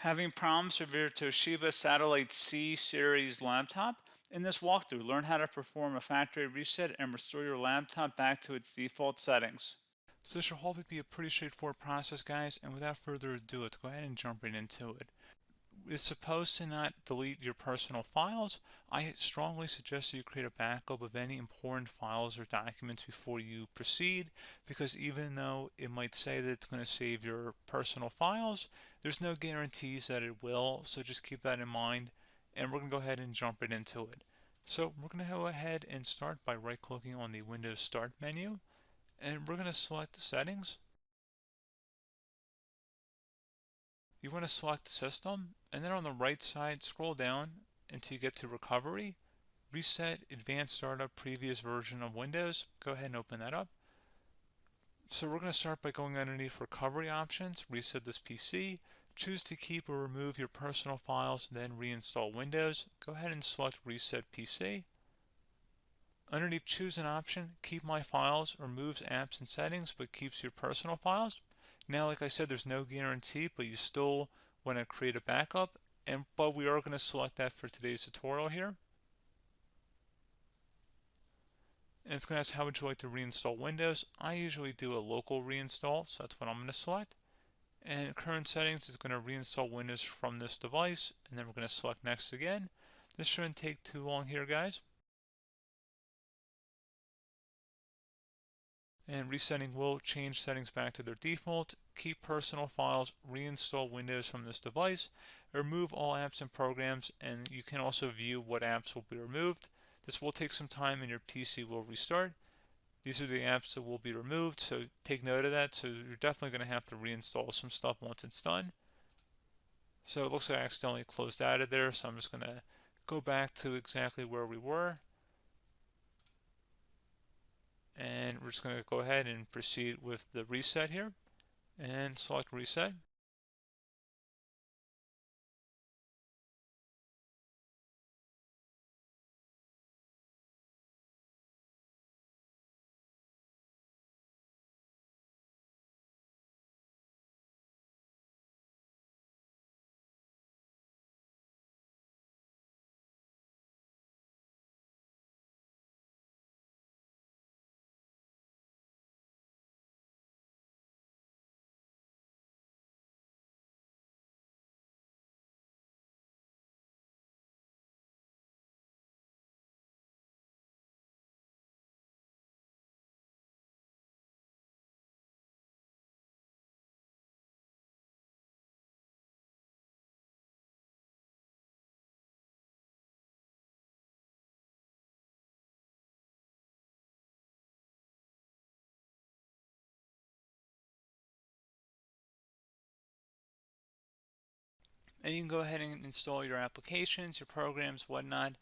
Having problems with your Toshiba Satellite C Series laptop? In this walkthrough, learn how to perform a factory reset and restore your laptop back to its default settings. So this should hopefully be a pretty straightforward process, guys, and without further ado, let's go ahead and jump right into it. It's supposed to not delete your personal files. I strongly suggest that you create a backup of any important files or documents before you proceed, because even though it might say that it's going to save your personal files, there's no guarantees that it will, so just keep that in mind, and we're going to go ahead and jump right into it. So we're going to go ahead and start by right-clicking on the Windows Start menu, and we're going to select the settings. You want to select System, and then on the right side, scroll down until you get to Recovery, Reset Advanced Startup Previous Version of Windows. Go ahead and open that up. So we're going to start by going underneath Recovery Options, reset this PC, choose to keep or remove your personal files, then reinstall Windows. Go ahead and select Reset PC. Underneath Choose an option, Keep My Files removes apps and settings but keeps your personal files. Now, like I said, there's no guarantee, but you still want to create a backup, but we are going to select that for today's tutorial here. And it's going to ask how would you like to reinstall Windows. I usually do a local reinstall, so that's what I'm going to select. And current settings is going to reinstall Windows from this device, and then we're going to select next again. This shouldn't take too long here, guys. And resetting will change settings back to their default, keep personal files, reinstall Windows from this device, remove all apps and programs, and you can also view what apps will be removed. This will take some time and your PC will restart. These are the apps that will be removed, so take note of that. So you're definitely going to have to reinstall some stuff once it's done. So it looks like I accidentally closed out of there, so I'm just going to go back to exactly where we were. And we're just going to go ahead and proceed with the reset here and select reset. And you can go ahead and install your applications, your programs, whatnot,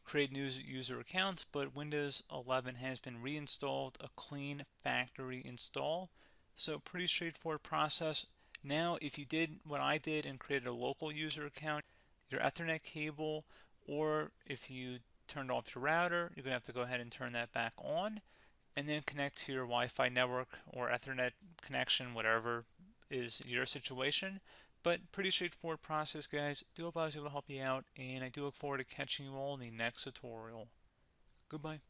create new user accounts, but Windows 11 has been reinstalled, a clean factory install. So pretty straightforward process. Now, if you did what I did and created a local user account, your Ethernet cable, or if you turned off your router, you're going to have to go ahead and turn that back on, and then connect to your Wi-Fi network or Ethernet connection, whatever is your situation. But pretty straightforward process, guys. Do hope I was able to help you out, and I do look forward to catching you all in the next tutorial. Goodbye.